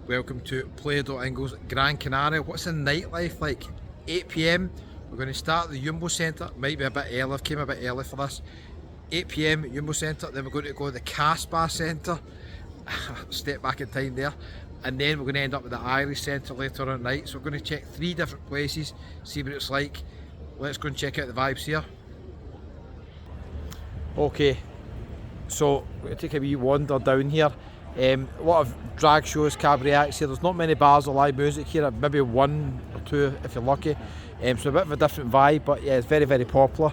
Welcome to Playa Del Ingles, Gran Canaria. What's the nightlife like? 8 PM. We're going to start at the Yumbo Centre. Might be a bit early, I've came a bit early for this. 8 PM at Yumbo Centre, then we're going to go to the Kasbah Centre. Step back in time there. And then we're going to end up at the Irish Centre later on at night. So we're going to check 3 different places, see what it's like. Let's go and check out the vibes here. Okay, so we're going to take a wee wander down here. A lot of drag shows, cabaret acts here. There's not many bars or live music here, maybe 1 or 2 if you're lucky. So a bit of a different vibe, but yeah, it's very, very popular.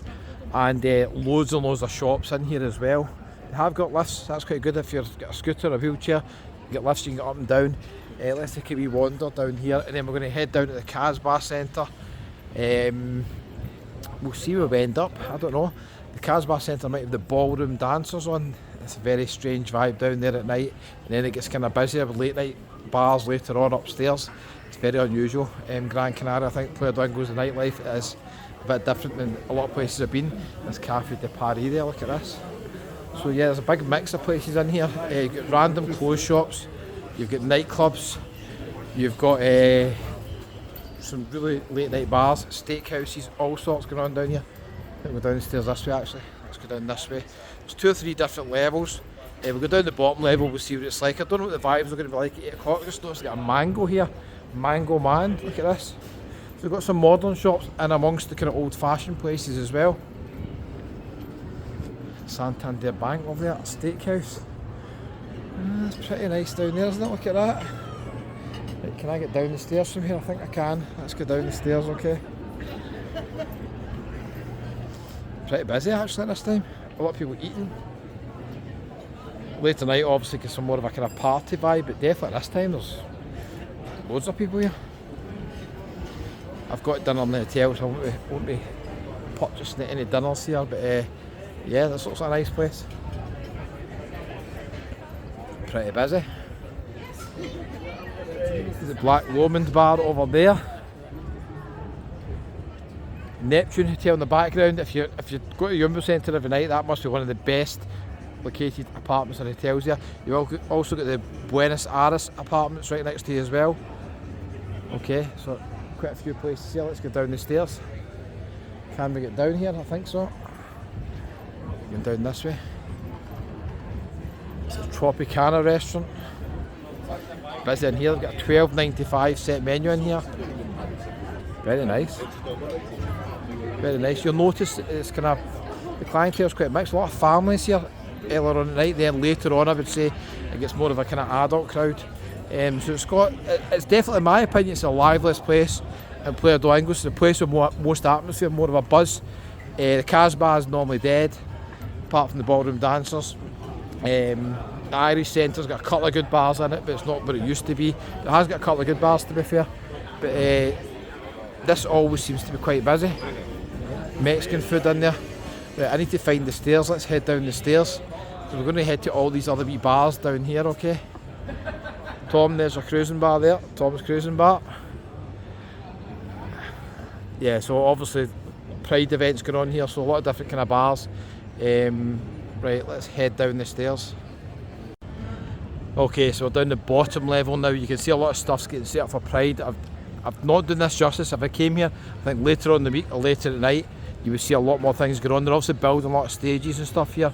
And loads and loads of shops in here as well. They have got lifts, that's quite good if you've got a scooter or a wheelchair. You get lifts, you can get up and down. Let's take a wee wander down here, and then we're going to head down to the Kasbah Centre. We'll see where we end up, I don't know. The Kasbah Centre might have the ballroom dancers on. It's a very strange vibe down there at night, and then it gets kind of busier with late night bars later on upstairs. It's very unusual. Gran Canaria, I think Playa Del Ingles, the nightlife is a bit different than a lot of places I've been. There's Café de Paris there, look at this. So yeah, there's a big mix of places in here. You've got random clothes shops, you've got nightclubs, you've got some really late night bars, steakhouses, all sorts going on down here. I think we're down the stairs this way actually. Let's go down this way. There's 2 or 3 different levels. We'll go down the bottom level, we'll see what it's like. I don't know what the vibes are going to be like at 8 o'clock. I just noticed got a mango here. Mango man, look at this. So we've got some modern shops and amongst the kind of old fashioned places as well. Santander Bank over there, steakhouse. That's pretty nice down there, isn't it? Look at that. Right, can I get down the stairs from here? I think I can. Let's go down the stairs, okay. Pretty busy actually this time. A lot of people eating. Later tonight obviously gets some more of a kind of party vibe, but definitely this time there's loads of people here. I've got dinner in the hotel, so I won't be purchasing any dinners here, but yeah, this looks like a nice place. Pretty busy. There's a Black Lomond bar over there. Neptune Hotel in the background. If you go to Yumbo Centre every night, that must be one of the best located apartments and hotels here. You've also got the Buenos Aires apartments right next to you as well. Okay, so quite a few places here. Let's go down the stairs. Can we get down here? I think so. Going down this way. It's a Tropicana restaurant. Busy in here. We've got a $12.95 set menu in here. Very nice. Very nice. You'll notice it's kind of, the clientele's quite mixed. A lot of families here earlier on at night. Then later on, I would say, it gets more of a kind of adult crowd. So it's definitely, in my opinion, it's the liveliest place in Playa Del Ingles. It's the place with most atmosphere, more of a buzz. The Kasbah is normally dead, apart from the ballroom dancers. The Irish Centre's got a couple of good bars in it, but it's not what it used to be. It has got a couple of good bars, to be fair. But this always seems to be quite busy. Mexican food in there. Right, I need to find the stairs. Let's head down the stairs. So we're going to head to all these other wee bars down here, okay? Tom, there's a cruising bar there. Tom's cruising bar. Yeah, so obviously Pride events going on here, so a lot of different kind of bars. Right, let's head down the stairs. Okay, so we're down the bottom level now. You can see a lot of stuff's getting set up for Pride. I've not done this justice. If I came here, I think later on in the week or later at night, you would see a lot more things going on. They're also building a lot of stages and stuff here.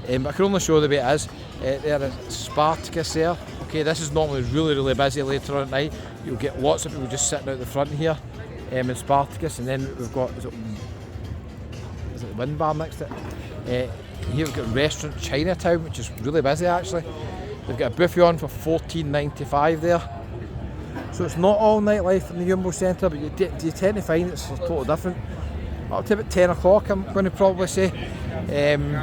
But I can only show the way it is. There is Spartacus there. Okay, this is normally really, really busy later on at night. You'll get lots of people just sitting out the front here in Spartacus. And then we've got, is it the Wind Bar next to it? Here we've got Restaurant Chinatown, which is really busy actually. They've got a buffet on for $14.95 there. So it's not all nightlife in the Yumbo Centre, but you tend to find it's totally different. Up to about 10 o'clock I'm going to probably say. And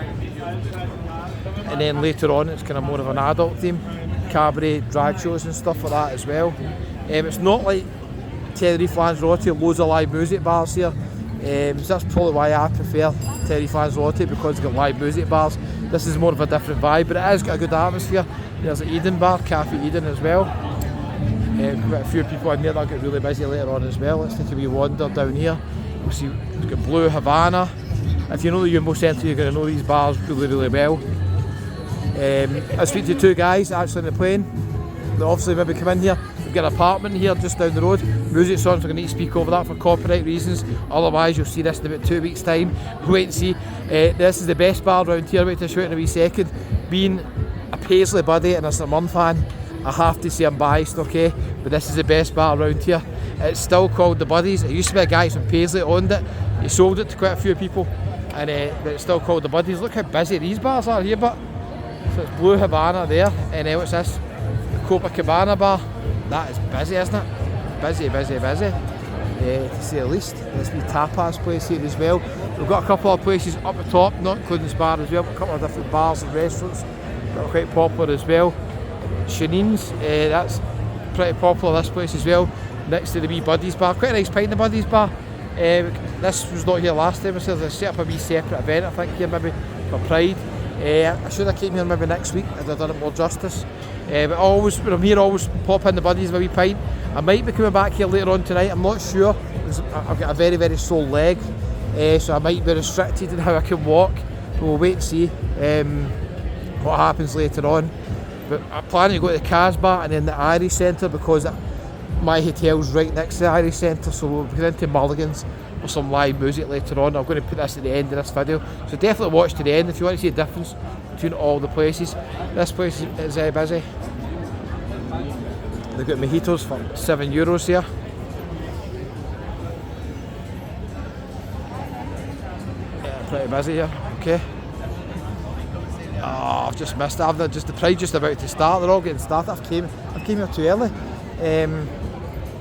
then later on it's kind of more of an adult theme. Cabaret, drag shows and stuff like that as well. It's not like Tenerife Lanzarote, loads of live music bars here. So that's probably why I prefer Tenerife Lanzarote, because it's got live music bars. This is more of a different vibe, but it has got a good atmosphere. There's an Eden bar, Cafe Eden as well. Quite a few people in there that'll get really busy later on as well. Let's take a wee wander down here. We'll see, we've got Blue Havana. If you know the Yumbo Centre, you're going to know these bars really, really well. I speak to 2 guys actually on the plane. that obviously maybe come in here. We've got an apartment here just down the road. Music's on, so we're going to need to speak over that for copyright reasons. Otherwise, you'll see this in about 2 weeks' time. Wait and see. This is the best bar around here. Wait to show it in a wee second. Being a Paisley buddy and a St Mirren fan, I have to say I'm biased, okay? But this is the best bar around here. It's still called the Buddies. It used to be a guy from Paisley that owned it. He sold it to quite a few people, and but it's still called the Buddies. Look how busy these bars are here, but so it's Blue Havana there, and what's this? The Copacabana bar. That is busy, isn't it? Busy, busy, busy. To say the least. This wee tapas place here as well. We've got a couple of places up the top, not including this bar as well, but a couple of different bars and restaurants that are quite popular as well. Shanine's, that's pretty popular, this place as well, next to the wee Buddies bar. Quite a nice pint, the Buddies bar. This was not here last time, so they set up a wee separate event, I think, here maybe for Pride. I should have came here maybe next week if I'd done it more justice. But always, when I'm here, always pop in the Buddies with a wee pint. I might be coming back here later on tonight, I'm not sure. I've got a very, very sore leg, so I might be restricted in how I can walk. But we'll wait and see what happens later on. But I'm planning to go to the Kasbah and then the Irish Centre, because my hotel's right next to the Irish Centre, so we'll go into Mulligan's for some live music later on. I'm going to put this at the end of this video, so definitely watch to the end if you want to see the difference between all the places. This place is busy. They've got mojitos for €7 here. Yeah, pretty busy here, okay. Oh, I've just missed it. The Pride just about to start. They're all getting started. I came here too early.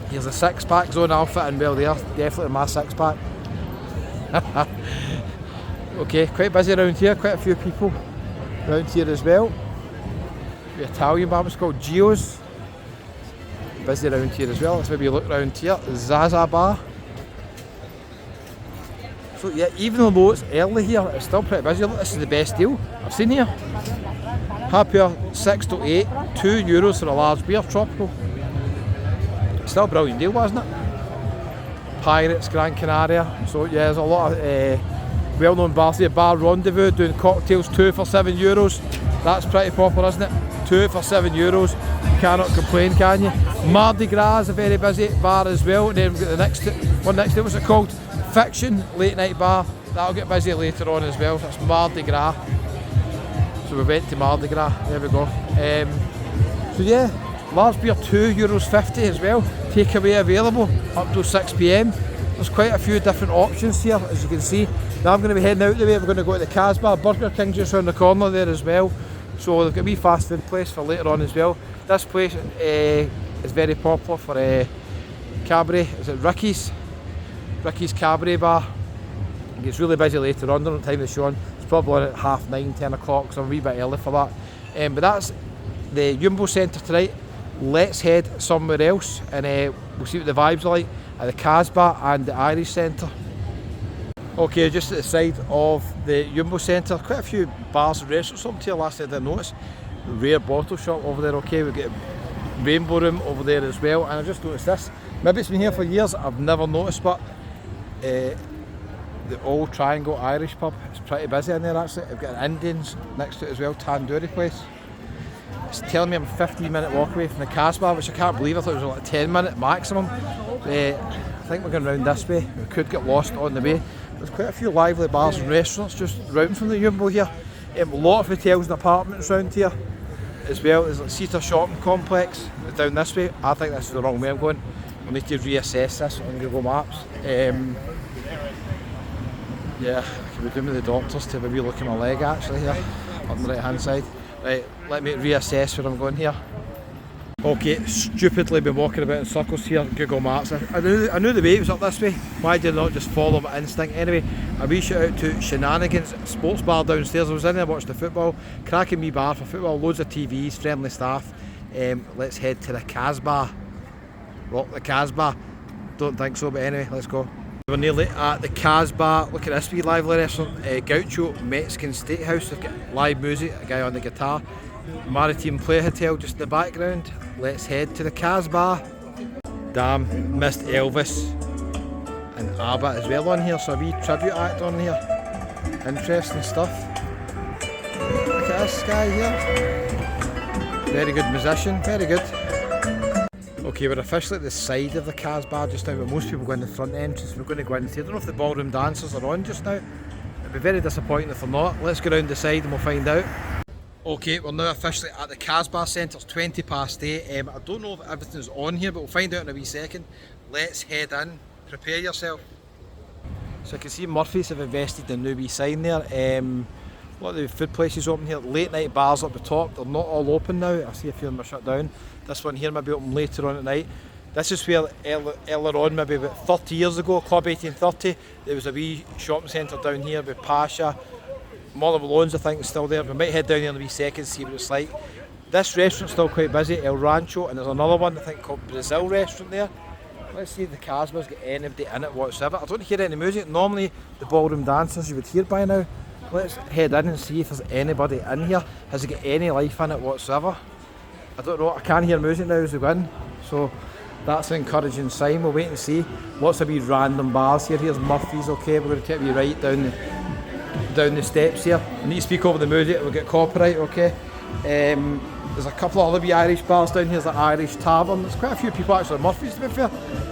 Here's a six-pack zone outfit, and well, there, definitely my six-pack. Okay, quite busy around here. Quite a few people around here as well. The Italian bar was called Gio's. Busy around here as well. Let's maybe look around here. Zaza bar. So yeah, even though it's early here, it's still pretty busy. Look, this is the best deal I've seen here. Happy hour 6 to 8, €2 for a large beer, tropical. Still a brilliant deal, wasn't it? Pirates, Gran Canaria. So yeah, there's a lot of well-known bars here. Bar Rendezvous doing cocktails, 2 for €7. That's pretty popular, isn't it? 2 for €7. Cannot complain, can you? Mardi Gras is a very busy bar as well. And then we've got the next one next to it. What's it called? Fiction late night bar. That'll get busy later on as well. That's Mardi Gras. So we went to Mardi Gras. There we go. So yeah, large beer €2.50 as well. Takeaway available up till 6 PM. There's quite a few different options here, as you can see. Now I'm going to be heading out the way. We're going to go to the Kasbah. Burger King just around the corner there as well. So they've got a wee fast food place for later on as well. This place is very popular for cabaret. Is it Ricky's? Ricky's Cabaret Bar. It gets really busy later on, during the time of the show. It's probably on at 9:30, 10 o'clock, so I'm a wee bit early for that. But that's the Yumbo Centre tonight. Let's head somewhere else, and we'll see what the vibes are like at the Kasbah and the Irish Centre. Okay, just at the side of the Yumbo Centre, quite a few bars and restaurants up here. Last night I didn't notice. Rare Bottle Shop over there, okay. We've got Rainbow Room over there as well, and I just noticed this. Maybe it's been here for years, I've never noticed, but the Old Triangle Irish pub, it's pretty busy in there actually. I've got an Indians next to it as well, tandoori place. It's telling me I'm a 15-minute walk away from the Kasbah, which I can't believe. I thought it was like a 10-minute maximum. I think we're going round this way. We could get lost on the way. There's quite a few lively bars and restaurants just round from the Yumbo here. A lot of hotels and apartments around here as well. There's like Cedar Shopping Complex down this way. I think this is the wrong way I'm going. We'll need to reassess this on Google Maps. Yeah, I could be doing with the doctors to have a wee look at my leg actually here, on the right hand side. Right, let me reassess where I'm going here. Okay, stupidly been walking about in circles here on Google Maps. I knew the way it was up this way. Why did I not just follow my instinct? Anyway, a wee shout out to Shenanigans Sports Bar downstairs. I was in there watching the football. Cracking wee bar for football, loads of TVs, friendly staff. Let's head to the Kasbah. Well, the Kasbah. Don't think so, but anyway, let's go. We're nearly at the Kasbah. Look at this wee lively restaurant. Gaucho Mexican Steakhouse. They've got live music, a guy on the guitar. Maritime Playa Hotel just in the background. Let's head to the Kasbah. Damn, missed Elvis and ABBA as well on here, so a wee tribute act on here. Interesting stuff. Look at this guy here. Very good musician, very good. Okay, we're officially at the side of the Kasbah just now, but most people go in the front entrance. We're going to go in here. I don't know if the ballroom dancers are on just now. It'd be very disappointing if they're not. Let's go round the side and we'll find out. Okay, we're now officially at the Kasbah Centre. It's 20 past 8. I don't know if everything's on here, but we'll find out in a wee second. Let's head in. Prepare yourself. So I can see Murphy's have invested in a new wee sign there. A lot of the food places open here. Late night bars up the top. They're not all open now. I see a few of them are shut down. This one here might be open later on at night. This is where earlier on, maybe about 30 years ago, Club 1830, there was a wee shopping centre down here with Pasha. Molly Malone's I think is still there. We might head down there in a wee second see what it's like. This restaurant's still quite busy, El Rancho, and there's another one I think called Brazil restaurant there. Let's see if the Kasbah's got anybody in it whatsoever. I don't hear any music. Normally the ballroom dancers you would hear by now. Let's head in and see if there's anybody in here. Has it got any life in it whatsoever? I don't know, I can't hear music now as we go in, so that's an encouraging sign. We'll wait and see. Lots of wee random bars here. Here's Murphy's, okay, we're going to take you right down the steps here. I need to speak over the music, we'll get copyright, okay. There's a couple of other wee Irish bars down here. There's the Irish Tavern. There's quite a few people actually at Murphy's to be fair.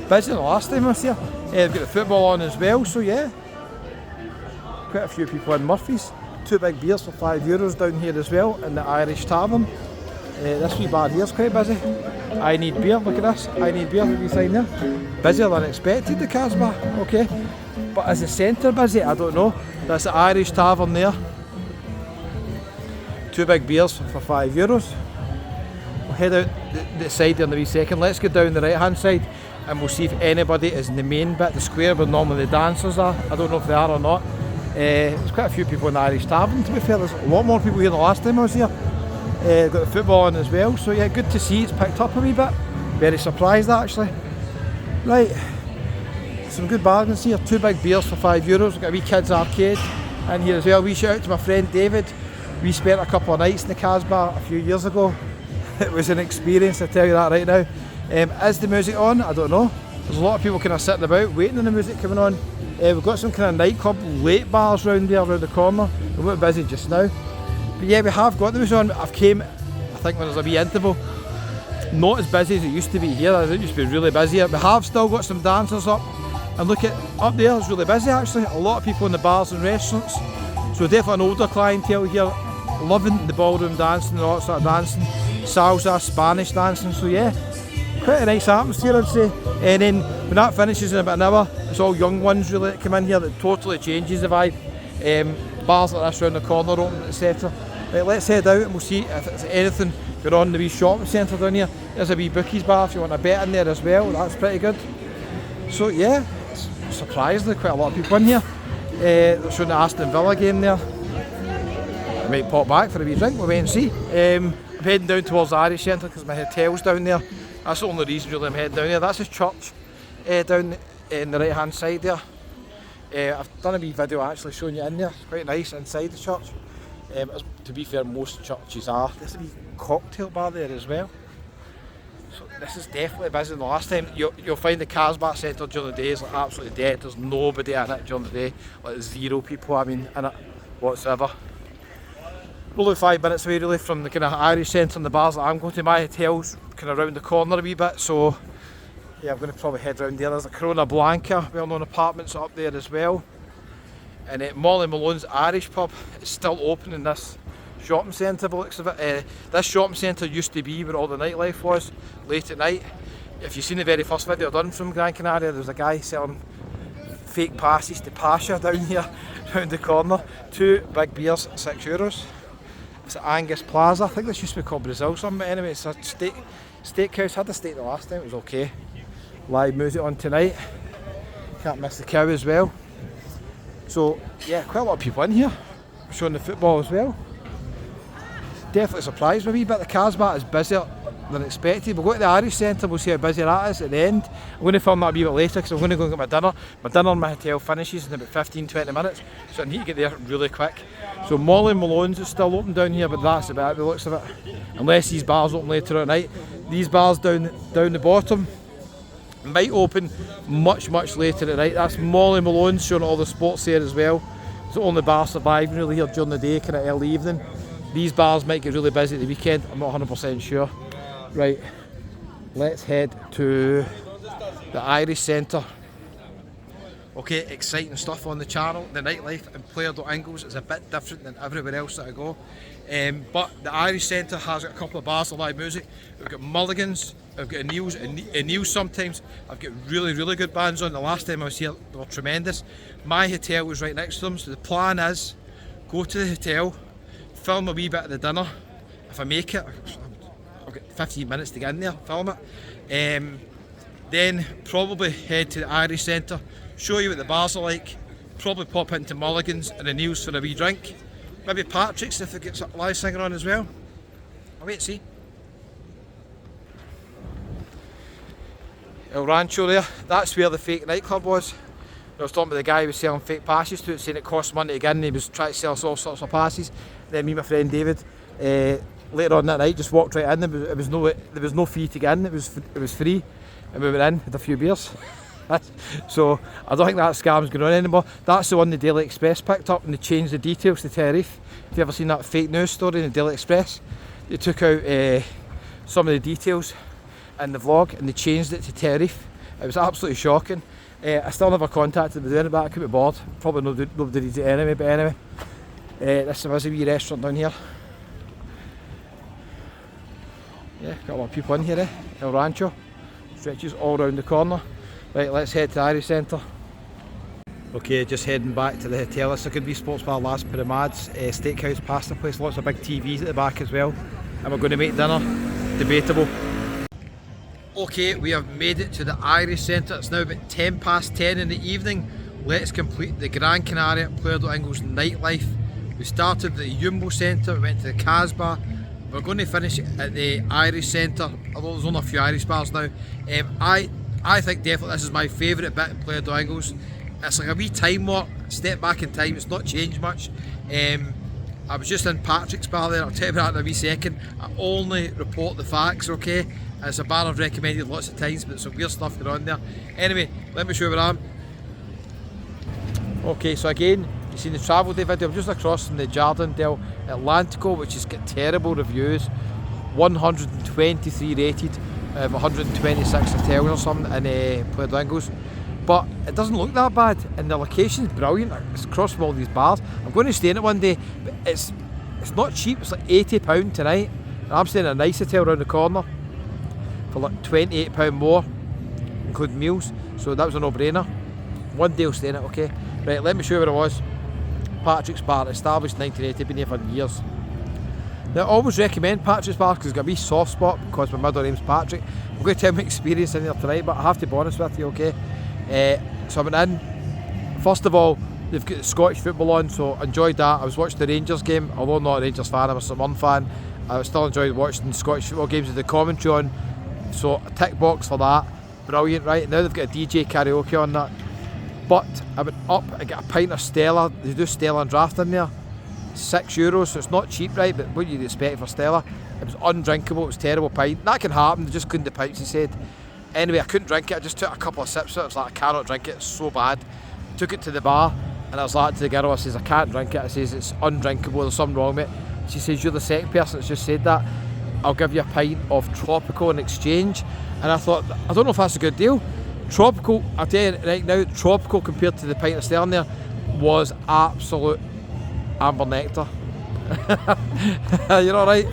Busy the last time I was here. They've got the football on as well, so yeah. Quite a few people in Murphy's. 2 big beers for €5 down here as well in the Irish Tavern. This wee bar here is quite busy. I need beer, look at this. I need beer, what we sign there. Busier than expected, the Kasbah, okay. But is the centre busy? I don't know. That's the Irish Tavern there. 2 big beers for €5. We'll head out the side there in a wee second. Let's go down the right hand side and we'll see if anybody is in the main bit, the square where normally the dancers are. I don't know if they are or not. There's quite a few people in the Irish Tavern to be fair. There's a lot more people here than the last time I was here. Got the football on as well, so yeah, good to see it's picked up a wee bit. Very surprised actually. Right, some good bargains here. 2 big beers for €5. We've got a wee kids arcade in here as well. We shout out to my friend David. We spent a couple of nights in the Kasbah a few years ago. It was an experience, I tell you that right now. Is the music on? I don't know. There's a lot of people kind of sitting about waiting on the music coming on. We've got some kind of nightclub late bars round there, around the corner. We're a bit busy just now. But yeah, we have got the music on. I've came, I think when there's a wee interval. Not as busy as it used to be here. It used to be really busy. We have still got some dancers up. And look at, up there, it's really busy actually. A lot of people in the bars and restaurants. So definitely an older clientele here, loving the ballroom dancing and all that sort of dancing. Salsa, Spanish dancing, so yeah. Quite a nice atmosphere I'd say. And then when that finishes in about an hour, it's all young ones really that come in here that totally changes the vibe. Bars like this around the corner open, etc. Right, let's head out and we'll see if there's anything going on in the wee shopping centre down here. There's a wee bookies bar if you want a bet in there as well, that's pretty good. So yeah, surprisingly quite a lot of people in here. They're showing the Aston Villa game there. I might pop back for a wee drink, we'll wait and see. I'm heading down towards the Irish Centre because my hotel's down there. That's the only reason really I'm heading down there. That's a church down in the right hand side there. I've done a wee video actually showing you in there. It's quite nice inside the church. To be fair, most churches are. There's a wee cocktail bar there as well. So this is definitely busier than the last time. You'll find the Kasbah Centre during the day is like absolutely dead. There's nobody in it during the day. Like 0 people I mean in it whatsoever. We're only 5 minutes away really from the kind of Irish Centre and the bars that I'm going to. My hotel's kind of round the corner a wee bit, so yeah, I'm going to probably head round there. There's a Corona Blanca, well-known apartments up there as well. And Molly Malone's Irish pub is still open in this shopping centre by the looks of it. This shopping centre used to be where all the nightlife was, late at night. If you've seen the very first video done from Gran Canaria, there's a guy selling fake passes to Pasha down here, round the corner. 2 big beers, €6. It's at Angus Plaza. I think this used to be called Brazil something, but anyway, it's a steakhouse. Had the steak the last time, it was okay. Live music on tonight. Can't miss the cow as well. So yeah, quite a lot of people in here showing the football as well. Definitely surprised me a wee bit. The Kasbah is busier than expected. We'll go to the Irish Centre, we'll see how busy that is at the end. I'm going to film that a wee bit later because I'm going to go and get my dinner. My dinner in my hotel finishes in about 15-20 minutes, so I need to get there really quick. So Molly Malone's is still open down here, but that's about it by the looks of it. Unless these bars open later at night. These bars down the bottom might open much later at night. That's Molly Malone's showing all the sports there as well. It's the only bar surviving really here during the day, kind of early evening. These bars might get really busy at the weekend, I'm not 100% sure. Right, let's head to the Irish Centre. Okay, exciting stuff on the channel. The nightlife in Playa Del Ingles is a bit different than everywhere else that I go. But the Irish Centre has got a couple of bars of live music. We've got Mulligan's, we've got Neil's sometimes. I've got really, really good bands on. The last time I was here, they were tremendous. My hotel was right next to them, so the plan is go to the hotel, film a wee bit of the dinner. If I make it, I've got 15 minutes to get in there, film it. Then probably head to the Irish Centre, show you what the bars are like, probably pop into Mulligan's and the Neil's for a wee drink. Maybe Patrick's if it gets a live singer on as well. I'll wait and see. El Rancho there, that's where the fake nightclub was. I was talking to the guy who was selling fake passes to it, saying it cost money to get in. He was trying to sell us all sorts of passes. Then me and my friend David, later on that night, just walked right in. There was no fee to get in, it was free. And we went in, had a few beers. So I don't think that scam's going on anymore. That's the one the Daily Express picked up and they changed the details to Tenerife. Have you ever seen that fake news story in the Daily Express? They took out some of the details in the vlog and they changed it to Tenerife. It was absolutely shocking. I still never contacted them doing it, but I could be bored. Probably nobody needs it anyway, but anyway. This is a wee restaurant down here. Yeah, got a lot of people in here, El Rancho. Stretches all round the corner. Right, let's head to the Irish Centre. Okay, just heading back to the hotel. It's a good wee sports bar, Las Pyramids, steakhouse, pasta place, lots of big TVs at the back as well. And we're going to make dinner. Debatable. Okay, we have made it to the Irish Centre. It's now about 10 past 10 in the evening. Let's complete the GRAN CANARIA Playa Del Ingles nightlife. We started at the Yumbo Centre, we went to the Kasbah. We're going to finish at the Irish Centre, although there's only a few Irish bars now. I think definitely this is my favourite bit in Playa Del Ingles. It's like a wee time warp, step back in time, it's not changed much. I was just in Patrick's bar there, I'll tell you that in a wee second. I only report the facts, okay? It's a bar I've recommended lots of times, but some weird stuff going on there. Anyway, let me show you where I am. Okay, so again, you see the travel day video, I'm just across from the Jardin del Atlantico, which has got terrible reviews. 123 rated, 126 hotels or something in Playa Del Ingles. But it doesn't look that bad, and the location's brilliant. It's across from all these bars. I'm going to stay in it one day, but it's not cheap. It's like £80 tonight. And I'm staying in a nice hotel around the corner for like £28 more, including meals. So that was a no-brainer. One day I'll stay in it, okay? Right, let me show you where I was. Patrick's Bar, established in 1980, been here for years. Now, I always recommend Patrick's Bar because it's got a wee soft spot because my middle name's Patrick. I'm going to tell my experience in here tonight, but I have to be honest with you, okay? So I went in. First of all, they've got the Scottish football on, so enjoyed that. I was watching the Rangers game, although I'm not a Rangers fan, I'm a St Mirren fan. I still enjoyed watching Scottish football games with the commentary on, so a tick box for that. Brilliant, right? Now they've got a DJ karaoke on that. But I went up, I got a pint of Stella. They do Stella and draft in there. €6, so it's not cheap, right? But what you'd expect for Stella. It was undrinkable, it was a terrible pint. That can happen, they just couldn't do pints, he said. Anyway, I couldn't drink it, I just took a couple of sips of it. I was like, I cannot drink it, it's so bad. Took it to the bar, and I was like to the girl, I says, I can't drink it. I says, it's undrinkable, there's something wrong with it. She says, you're the second person that's just said that. I'll give you a pint of Tropical in exchange. And I thought, I don't know if that's a good deal. Tropical, I'll tell you right now, Tropical compared to the pint of Stella in there was absolute amber nectar. You're alright?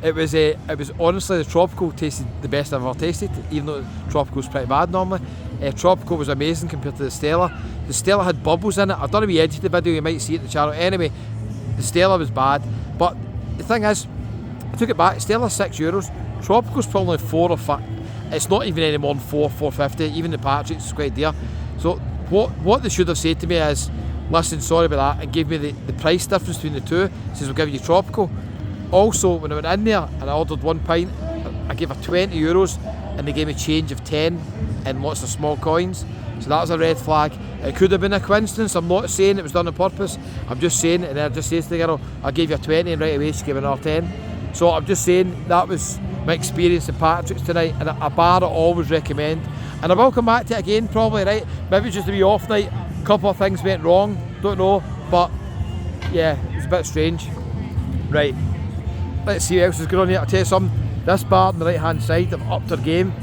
It was honestly, the Tropical tasted the best I've ever tasted, even though Tropical's pretty bad normally. Tropical was amazing compared to the Stella. The Stella had bubbles in it. I've done a wee edited video, you might see it in the channel. Anyway, the Stella was bad, but the thing is, I took it back. Stella's €6. Tropical's probably 4 or 5. It's not even any more than £4.50. Even the Patrick's is quite dear. So what they should have said to me is, listen, sorry about that, and gave me the price difference between the two. Says, we'll give you Tropical. Also, when I went in there and I ordered one pint, I gave her €20 and they gave me change of 10 and lots of small coins. So that was a red flag. It could have been a coincidence. I'm not saying it was done on purpose. I'm just saying it, and then I just says to the girl, I'll give you 20, and right away she gave me another 10. So I'm just saying that was my experience at Patrick's tonight, and a bar I always recommend. And I will come back to it again probably, right? Maybe just a wee off night. A couple of things went wrong, don't know, but yeah, it's a bit strange. Right, let's see what else is going on here. I'll tell you something, This bar on the right hand side, they've upped their game.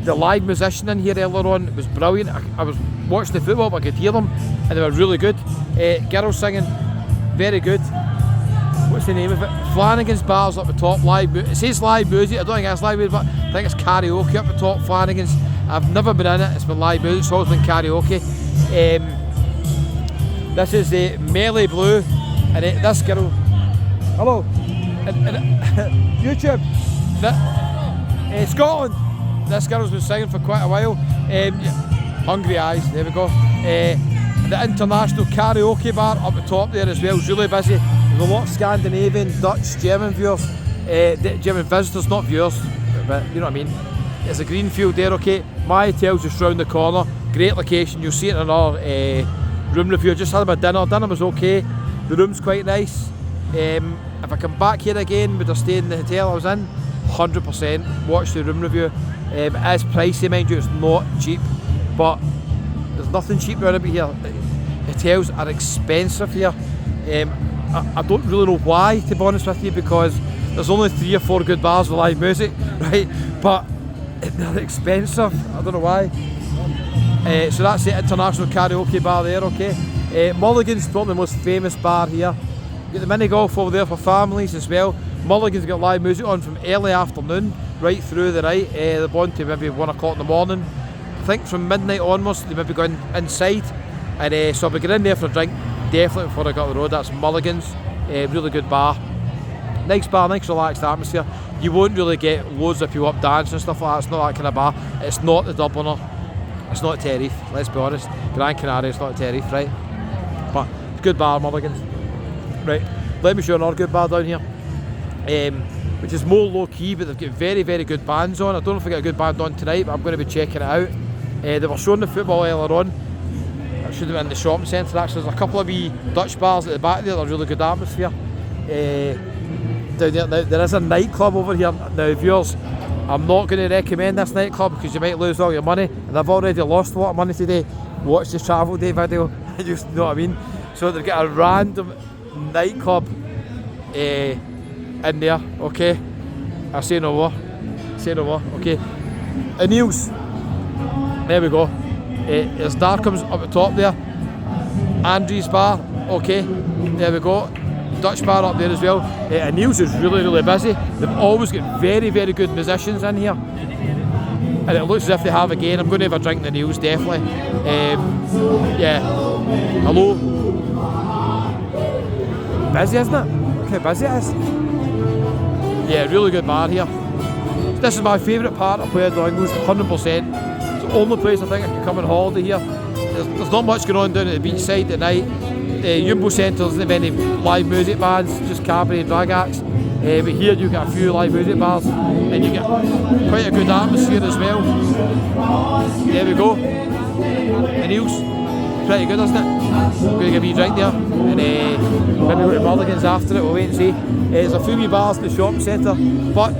The live musician in here earlier on was brilliant. I was watching the football, but I could hear them, and they were really good. Girls singing, very good. What's the name of it? Flanagan's Bar's up the top. Live. It says live music. I don't think it's live music, but I think it's karaoke up the top. Flanagan's. I've never been in it. It's been live music. It's always been karaoke. This is the Melee Blue, and this girl. Hello. YouTube. Scotland. This girl's been singing for quite a while. Hungry Eyes. There we go. The international karaoke bar up the top there as well. Is really busy. There's a lot of Scandinavian, Dutch, German viewers, German visitors, not viewers, but you know what I mean. There's a green field there, okay. My hotel's just round the corner. Great location. You'll see it in another room review. I just had my dinner. Dinner was okay. The room's quite nice. If I come back here again, would I stay in the hotel I was in? 100%. Watch the room review. It is pricey, mind you. It's not cheap, but there's nothing cheap around about here. Hotels are expensive here. I don't really know why, to be honest with you, because there's only 3 or 4 good bars with live music, right? But they're expensive. I don't know why. So that's the international karaoke bar there, okay? Mulligan's probably the most famous bar here. You've got the mini golf over there for families as well. Mulligan's got live music on from early afternoon right through the night. They're on to maybe 1 o'clock in the morning. I think from midnight onwards they maybe going inside, and so I'll be getting in there for a drink definitely before I got on the road. That's Mulligan's, really good bar, nice bar, nice relaxed atmosphere. You won't really get loads of people up dancing and stuff like that. It's not that kind of bar. It's not the Dubliner, it's not Tenerife, let's be honest. Gran Canaria, it's not Tenerife, right? But it's a good bar, Mulligan's. Right, let me show you another good bar down here, which is more low key, but they've got very, very good bands on. I don't know if I get a good band on tonight, but I'm going to be checking it out. They were showing the football earlier on. I should have been in the shopping centre actually. There's a couple of wee Dutch bars at the back there. They're really good atmosphere. Down there, now, there is a nightclub over here. Now viewers, I'm not going to recommend this nightclub because you might lose all your money, and I've already lost a lot of money today. Watch the travel day video. You know what I mean? So they've got a random nightclub in there, okay? I say no more. Say no more, okay? Niels. There we go. There's Darkham's up the top there. Andrew's bar, okay. There we go. Dutch bar up there as well. Niels is really, really busy. They've always got very, very good musicians in here. And it looks as if they have again. I'm going to have a drink in the Niels, definitely. Yeah. Hello. Busy, isn't it? Look how busy it is. Yeah, really good bar here. This is my favourite part of Playa Del Ingles, 100%. It's the only place I think I can come on holiday here. There's not much going on down at the beach side at night. Yumbo Centre doesn't have any live music bands, just cabaret and drag acts. But here you get a few live music bars, and you get quite a good atmosphere as well. There we go. The Niels. Pretty good, isn't it? I'm going to give you a drink there, and maybe go to Mulligan's after it. We'll wait and see. There's a few wee bars in the shopping centre, but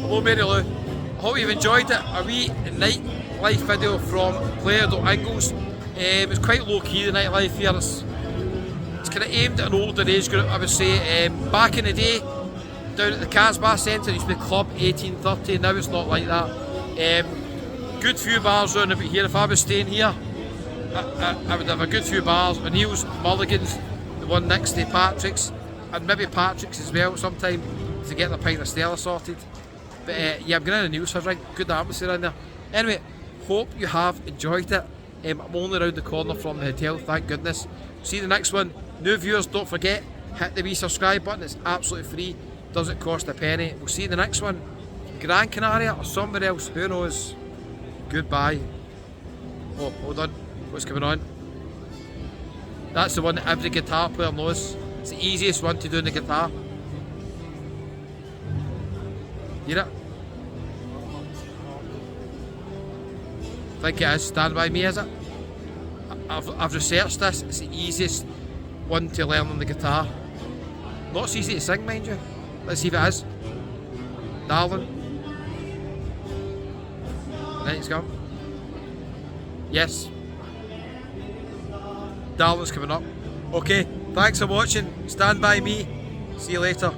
hello Mary Lou. I hope you've enjoyed it. A wee nightlife video from Playa Del Ingles. It's quite low key, the nightlife here. It's kind of aimed at an older age group, I would say. Back in the day, down at the Kasbah Centre, it used to be Club 1830. Now it's not like that. Good few bars around about here. If I was staying here, I would have a good few bars. O'Neill's, Mulligan's, the one next to Patrick's, and maybe Patrick's as well sometime to get the pint of Stella sorted. But yeah, I'm going to O'Neill's for a drink. Good atmosphere in there. Anyway, hope you have enjoyed it. I'm only around the corner from the hotel, thank goodness. See you the next one. New viewers, don't forget, hit the wee subscribe button. It's absolutely free. Doesn't cost a penny. We'll see you in the next one. Gran Canaria or somewhere else, who knows? Goodbye. Oh, hold on. What's going on? That's the one that every guitar player knows. It's the easiest one to do in the guitar. Hear it? I think it is. Stand By Me, is it? I've researched this. It's the easiest one to learn on the guitar. Not so easy to sing, mind you. Let's see if it is. Darling. Right, it's gone. Yes. Darling's coming up. Okay, thanks for watching. Stand By Me. See you later.